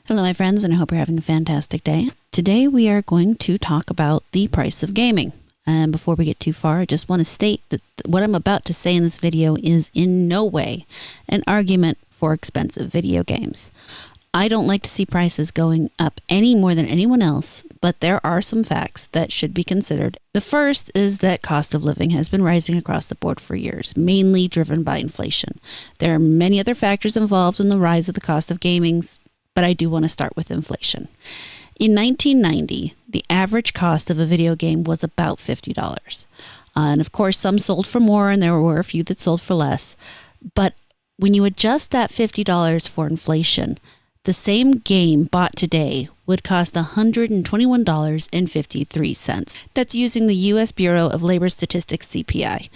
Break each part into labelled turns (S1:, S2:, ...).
S1: Hello, my friends, and I hope you're having a fantastic day. Today we are going to talk about the price of gaming. And before we get too far, I just want to state that what I'm about to say in this video is in no way an argument for expensive video games. I don't like to see prices going up any more than anyone else, but there are some facts that should be considered. The first is that cost of living has been rising across the board for years, mainly driven by inflation. There are many other factors involved in the rise of the cost of gaming, but I do want to start with inflation. In 1990, the average cost of a video game was about $50. And of course, some sold for more and there were a few that sold for less. But when you adjust that $50 for inflation, the same game bought today would cost $121.53. That's using the U.S. Bureau of Labor Statistics CPI.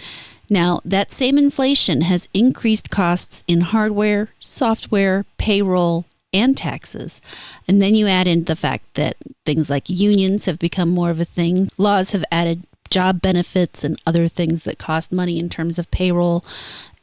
S1: Now, that same inflation has increased costs in hardware, software, payroll, and taxes. And then you add in the fact that things like unions have become more of a thing. Laws have added job benefits and other things that cost money in terms of payroll.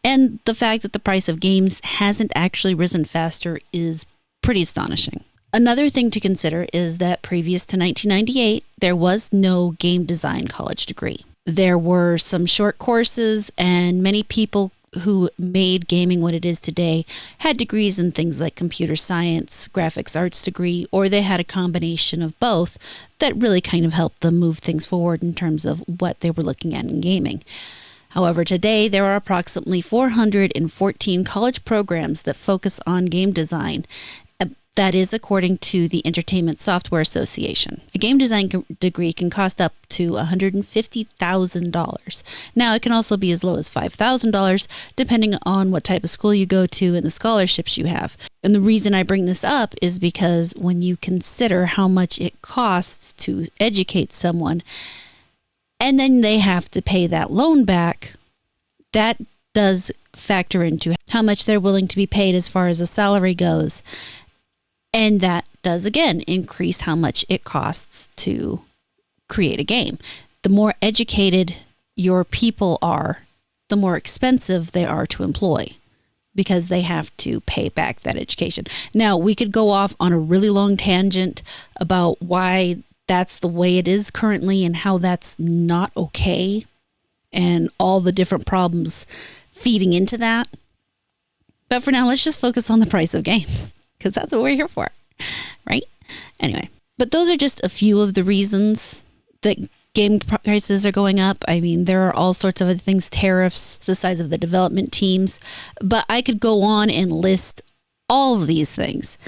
S1: And the fact that the price of games hasn't actually risen faster is pretty astonishing. Another thing to consider is that previous to 1998, there was no game design college degree. There were some short courses, and many people who made gaming what it is today had degrees in things like computer science, graphics arts degree, or they had a combination of both that really kind of helped them move things forward in terms of what they were looking at in gaming. However, today there are approximately 414 college programs that focus on game design. That is according to the Entertainment Software Association. A game design degree can cost up to $150,000. Now, it can also be as low as $5,000, depending on what type of school you go to and the scholarships you have. And the reason I bring this up is because when you consider how much it costs to educate someone, and then they have to pay that loan back, that does factor into how much they're willing to be paid as far as a salary goes. And that does, again, increase how much it costs to create a game. The more educated your people are, the more expensive they are to employ because they have to pay back that education. Now, we could go off on a really long tangent about why that's the way it is currently and how that's not okay and all the different problems feeding into that. But for now, let's just focus on the price of games, because that's what we're here for, right? Anyway, but those are just a few of the reasons that game prices are going up. I mean, there are all sorts of other things, tariffs, the size of the development teams, but I could go on and list all of these things.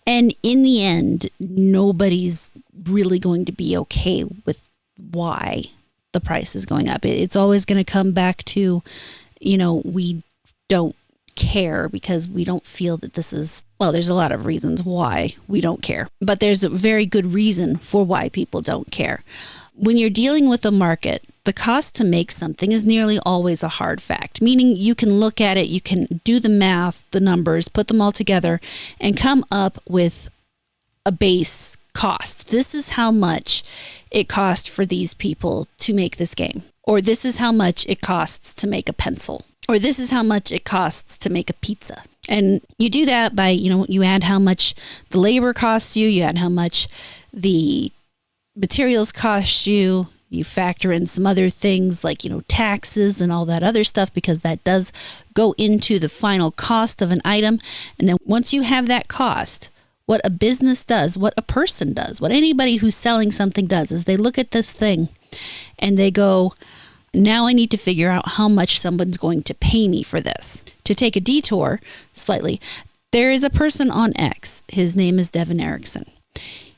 S1: And in the end, nobody's really going to be okay with why the price is going up. It's always going to come back to, we don't care because we don't feel that this is, well, there's a lot of reasons why we don't care, but there's a very good reason for why people don't care. When you're dealing with a market, the cost to make something is nearly always a hard fact, meaning you can look at it, you can do the math, the numbers, put them all together and come up with a base cost. This is how much it cost for these people to make this game, or this is how much it costs to make a pencil, or this is how much it costs to make a pizza. And you do that by, you add how much the labor costs you add how much the materials cost you factor in some other things like, taxes and all that other stuff, because that does go into the final cost of an item. And then once you have that cost, what a business does, what a person does, what anybody who's selling something does is they look at this thing and they go, now I need to figure out how much someone's going to pay me for this. To take a detour slightly, there is a person on X. His name is Devon Ericksen.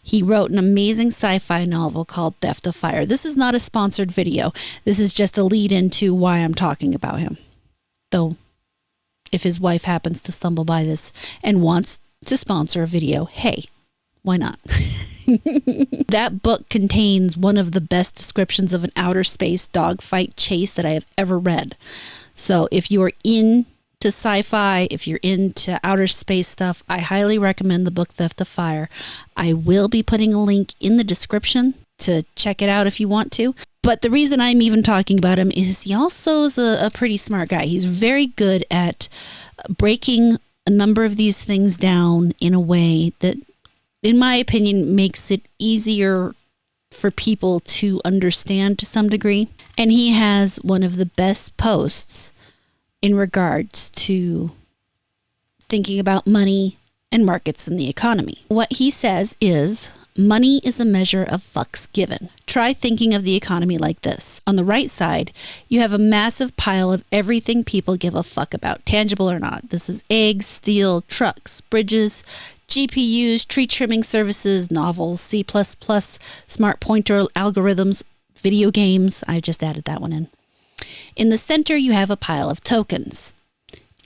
S1: He wrote an amazing sci-fi novel called Theft of Fire. This is not a sponsored video. This is just a lead into why I'm talking about him. Though, if his wife happens to stumble by this and wants to sponsor a video, hey, why not? That book contains one of the best descriptions of an outer space dogfight chase that I have ever read. So if you're into sci-fi, if you're into outer space stuff, I highly recommend the book Theft of Fire. I will be putting a link in the description to check it out if you want to. But the reason I'm even talking about him is he also is a pretty smart guy. He's very good at breaking a number of these things down in a way that in my opinion, makes it easier for people to understand to some degree. And he has one of the best posts in regards to thinking about money and markets and the economy. What he says is, money is a measure of fucks given. Try thinking of the economy like this. On the right side, you have a massive pile of everything people give a fuck about, tangible or not. This is eggs, steel, trucks, bridges, GPUs, tree trimming services, novels, C++, smart pointer algorithms, video games. I just added that one in. In the center, you have a pile of tokens,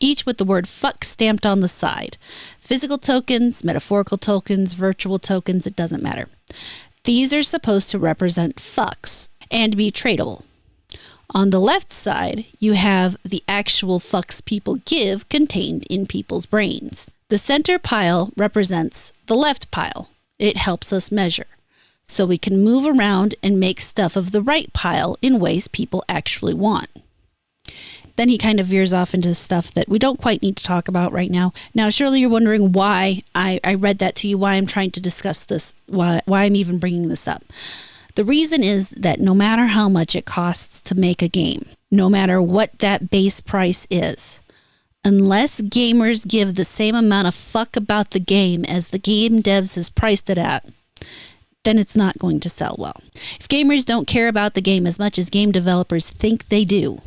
S1: each with the word fuck stamped on the side. Physical tokens, metaphorical tokens, virtual tokens, it doesn't matter. These are supposed to represent fucks and be tradable. On the left side, you have the actual fucks people give contained in people's brains. The center pile represents the left pile. It helps us measure, so we can move around and make stuff of the right pile in ways people actually want. Then he kind of veers off into stuff that we don't quite need to talk about right now. Now, surely you're wondering why I read that to you, why I'm trying to discuss this, why I'm even bringing this up. The reason is that no matter how much it costs to make a game, no matter what that base price is, unless gamers give the same amount of fuck about the game as the game devs has priced it at, then it's not going to sell well. If gamers don't care about the game as much as game developers think they do,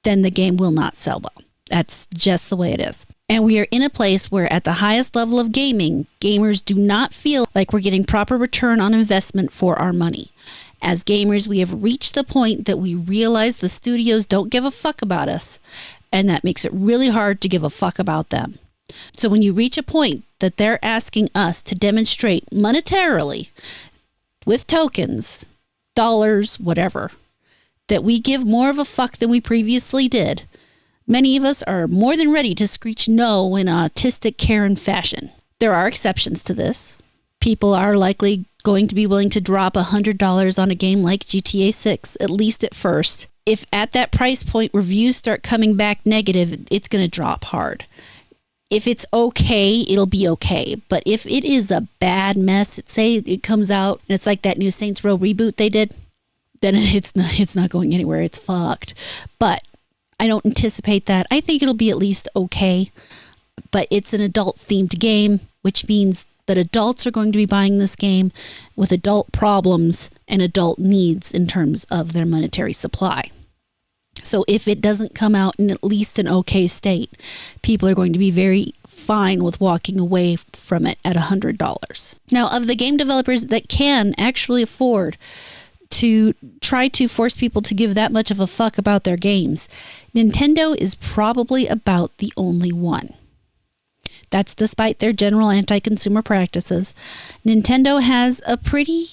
S1: then the game will not sell well. That's just the way it is. And we are in a place where at the highest level of gaming, gamers do not feel like we're getting proper return on investment for our money. As gamers, we have reached the point that we realize the studios don't give a fuck about us, and that makes it really hard to give a fuck about them. So when you reach a point that they're asking us to demonstrate monetarily, with tokens, dollars, whatever, that we give more of a fuck than we previously did, many of us are more than ready to screech no in autistic Karen fashion. There are exceptions to this. People are likely going to be willing to drop $100 on a game like GTA 6, at least at first. If at that price point reviews start coming back negative, it's going to drop hard. If it's okay, it'll be okay. But if it is a bad mess, say it comes out and it's like that new Saints Row reboot they did, then it's not going anywhere. It's fucked. But I don't anticipate that. I think it'll be at least okay. But it's an adult-themed game, which means that adults are going to be buying this game with adult problems and adult needs in terms of their monetary supply. So if it doesn't come out in at least an okay state, people are going to be very fine with walking away from it at $100. Now, of the game developers that can actually afford to try to force people to give that much of a fuck about their games, Nintendo is probably about the only one. That's despite their general anti-consumer practices. Nintendo has a pretty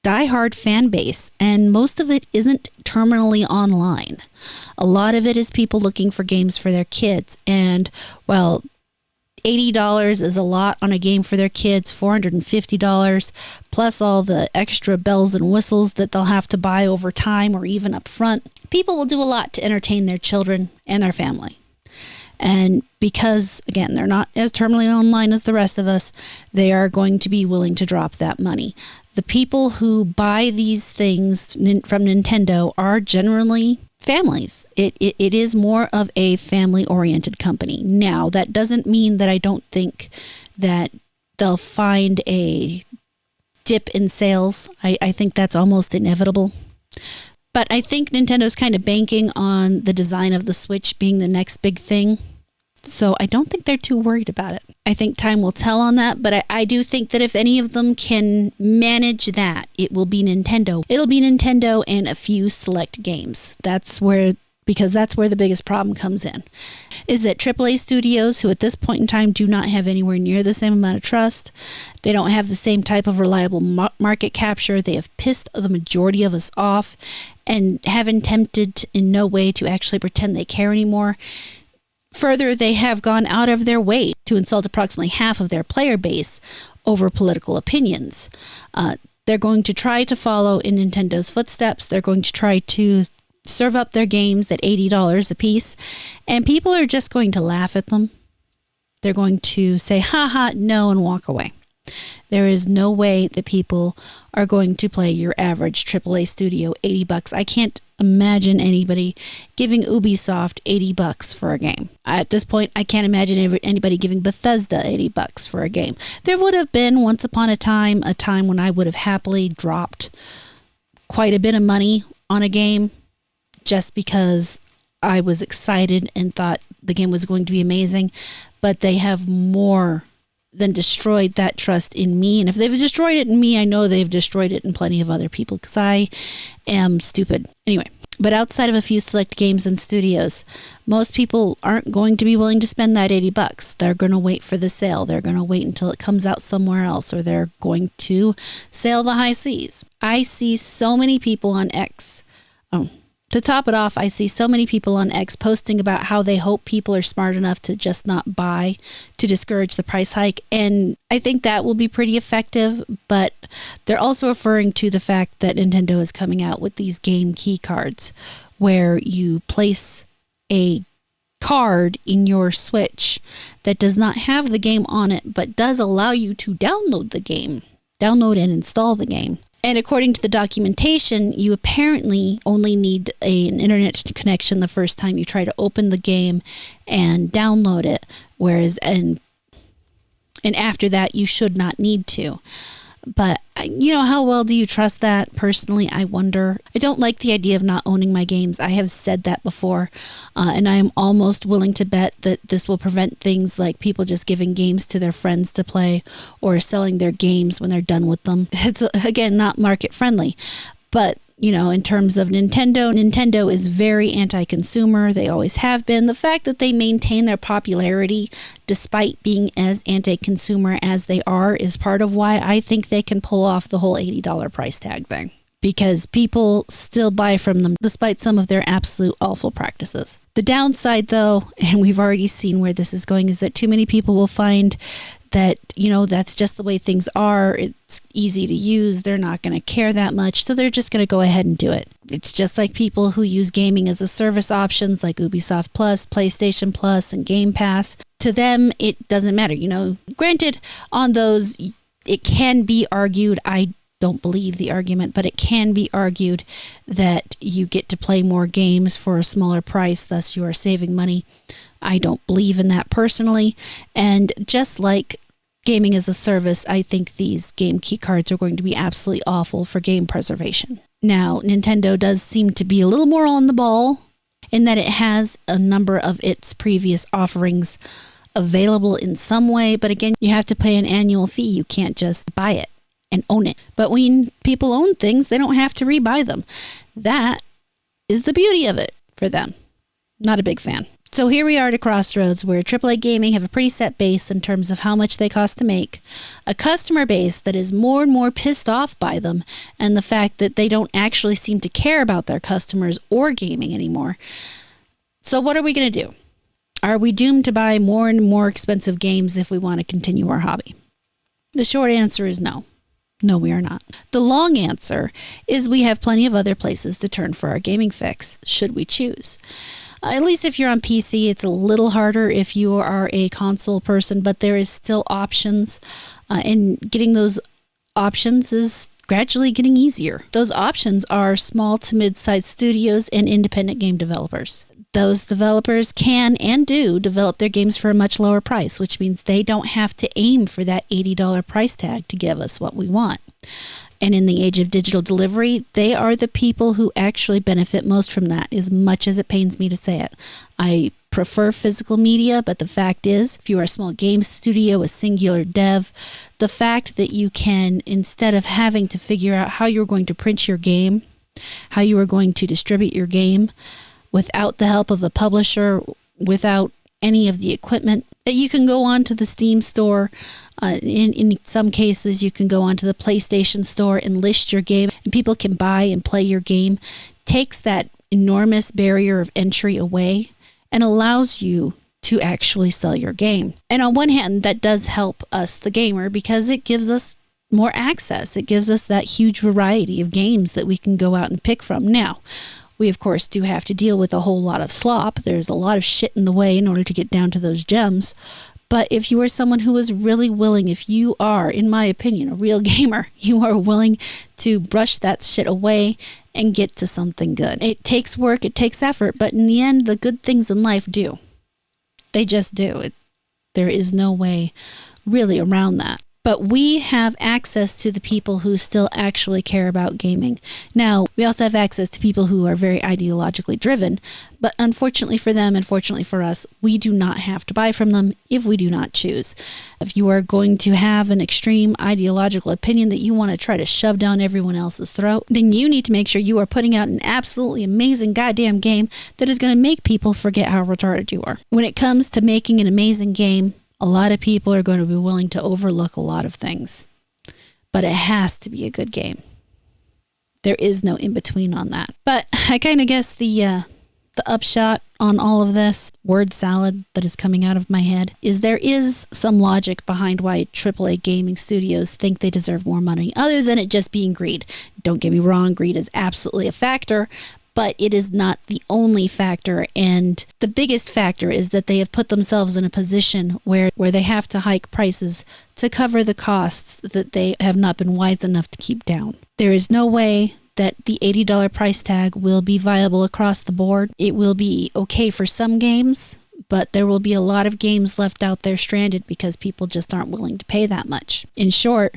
S1: diehard fan base, and most of it isn't terminally online. A lot of it is people looking for games for their kids, and well, $80 is a lot on a game for their kids, $450, plus all the extra bells and whistles that they'll have to buy over time or even up front. People will do a lot to entertain their children and their family. And because, again, they're not as terminally online as the rest of us, they are going to be willing to drop that money. The people who buy these things from Nintendo are generally families. It is more of a family-oriented company. Now, that doesn't mean that I don't think that they'll find a dip in sales. I think that's almost inevitable. But I think Nintendo's kind of banking on the design of the Switch being the next big thing. So I don't think they're too worried about it. I think time will tell on that, but I do think that if any of them can manage that, it will be Nintendo. It'll be Nintendo and a few select games. Because that's where the biggest problem comes in, is that AAA studios, who at this point in time do not have anywhere near the same amount of trust, they don't have the same type of reliable market capture, they have pissed the majority of us off and haven't attempted in no way to actually pretend they care anymore. Further, they have gone out of their way to insult approximately half of their player base over political opinions. They're going to try to follow in Nintendo's footsteps. They're going to try to serve up their games at $80 a piece, and people are just going to laugh at them. They're going to say, ha ha, no, and walk away. There is no way that people are going to play your average AAA studio $80. I can't imagine anybody giving Ubisoft $80 for a game. At this point, I can't imagine anybody giving Bethesda $80 for a game. There would have been once upon a time when I would have happily dropped quite a bit of money on a game just because I was excited and thought the game was going to be amazing, but they have more than destroyed that trust in me. And if they've destroyed it in me, I know they've destroyed it in plenty of other people because I am stupid. Anyway, but outside of a few select games and studios, most people aren't going to be willing to spend that $80. They're going to wait for the sale. They're going to wait until it comes out somewhere else, or they're going to sail the high seas. I see so many people on X. To top it off, I see so many people on X posting about how they hope people are smart enough to just not buy to discourage the price hike. And I think that will be pretty effective, but they're also referring to the fact that Nintendo is coming out with these game key cards where you place a card in your Switch that does not have the game on it, but does allow you to download the game, download and install the game. And according to the documentation, you apparently only need an internet connection the first time you try to open the game and download it, whereas and after that you should not need to. But how well do you trust that? Personally, I wonder. I don't like the idea of not owning my games. I have said that before, and I am almost willing to bet that this will prevent things like people just giving games to their friends to play or selling their games when they're done with them. It's, again, not market friendly. But in terms of Nintendo is very anti-consumer. They always have been. The fact that they maintain their popularity despite being as anti-consumer as they are is part of why I think they can pull off the whole $80 price tag thing. Because people still buy from them despite some of their absolute awful practices. The downside, though, and we've already seen where this is going, is that too many people will find that, that's just the way things are. It's easy to use. They're not going to care that much. So they're just going to go ahead and do it. It's just like people who use gaming as a service options like Ubisoft Plus, PlayStation Plus, and Game Pass. To them, it doesn't matter. Granted, on those, it can be argued. I don't believe the argument, but it can be argued that you get to play more games for a smaller price, thus you are saving money. I don't believe in that personally. And just like gaming as a service, I think these game key cards are going to be absolutely awful for game preservation. Now, Nintendo does seem to be a little more on the ball in that it has a number of its previous offerings available in some way. But again, you have to pay an annual fee. You can't just buy it and own it. But when people own things, they don't have to rebuy them. That is the beauty of it for them. Not a big fan. So here we are at a crossroads where AAA gaming have a pretty set base in terms of how much they cost to make, a customer base that is more and more pissed off by them, and the fact that they don't actually seem to care about their customers or gaming anymore. So what are we going to do? Are we doomed to buy more and more expensive games if we want to continue our hobby? The short answer is no. No, we are not. The long answer is we have plenty of other places to turn for our gaming fix, should we choose. At least if you're on PC, it's a little harder if you are a console person, but there is still options, and getting those options is gradually getting easier. Those options are small to mid-sized studios and independent game developers. Those developers can and do develop their games for a much lower price, which means they don't have to aim for that $80 price tag to give us what we want. And in the age of digital delivery, they are the people who actually benefit most from that, as much as it pains me to say it. I prefer physical media, but the fact is, if you are a small game studio, a singular dev, the fact that you can, instead of having to figure out how you're going to print your game, how you are going to distribute your game, without the help of a publisher, without any of the equipment, that you can go onto the Steam store. In some cases, you can go onto the PlayStation store and list your game, and people can buy and play your game. Takes that enormous barrier of entry away and allows you to actually sell your game. And on one hand, that does help us, the gamer, because it gives us more access. It gives us that huge variety of games that we can go out and pick from. Now, we, of course, do have to deal with a whole lot of slop. There's a lot of shit in the way in order to get down to those gems. But if you are someone who is really willing, if you are, in my opinion, a real gamer, you are willing to brush that shit away and get to something good. It takes work, it takes effort, but in the end, the good things in life do. They just do. There is no way really around that. But we have access to the people who still actually care about gaming. Now, we also have access to people who are very ideologically driven, but unfortunately for them and fortunately for us, we do not have to buy from them if we do not choose. If you are going to have an extreme ideological opinion that you want to try to shove down everyone else's throat, then you need to make sure you are putting out an absolutely amazing goddamn game that is going to make people forget how retarded you are. When it comes to making an amazing game, a lot of people are going to be willing to overlook a lot of things, but it has to be a good game. There is no in between on that. But I kind of guess the upshot on all of this word salad that is coming out of my head is there is some logic behind why AAA gaming studios think they deserve more money, other than it just being greed. Don't get me wrong, greed is absolutely a factor, but it is not the only factor, and the biggest factor is that they have put themselves in a position where they have to hike prices to cover the costs that they have not been wise enough to keep down. There is no way that the $80 price tag will be viable across the board. It will be okay for some games, but there will be a lot of games left out there stranded because people just aren't willing to pay that much. In short,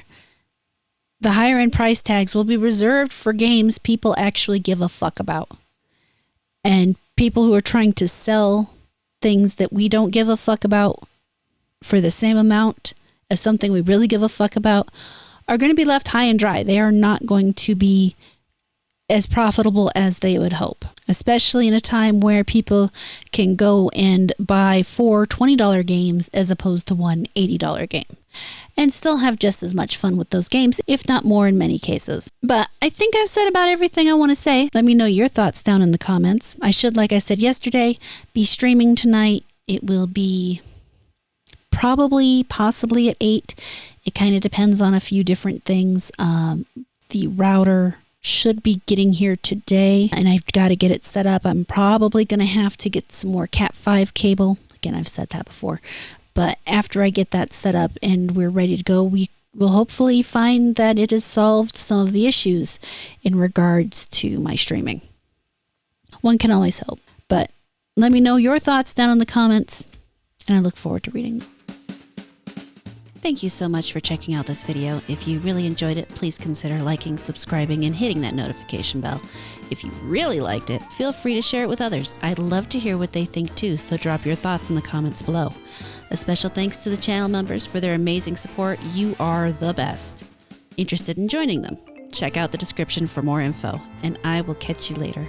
S1: the higher end price tags will be reserved for games people actually give a fuck about. And people who are trying to sell things that we don't give a fuck about for the same amount as something we really give a fuck about are going to be left high and dry. They are not going to be as profitable as they would hope, especially in a time where people can go and buy 4 $20 games as opposed to one $80 game and still have just as much fun with those games, if not more in many cases. But I think I've said about everything I want to say. Let me know your thoughts down in the comments. I should, like I said yesterday, be streaming tonight. It will be possibly at 8. It kind of depends on a few different things. The router should be getting here today, and I've got to get it set up. I'm probably going to have to get some more Cat 5 cable. Again, I've said that before. But after I get that set up and we're ready to go, we will hopefully find that it has solved some of the issues in regards to my streaming. One can always hope. But let me know your thoughts down in the comments, and I look forward to reading them. Thank you so much for checking out this video. If you really enjoyed it, please consider liking, subscribing, and hitting that notification bell. If you really liked it, feel free to share it with others. I'd love to hear what they think too, so drop your thoughts in the comments below. A special thanks to the channel members for their amazing support. You are the best. Interested in joining them? Check out the description for more info, and I will catch you later.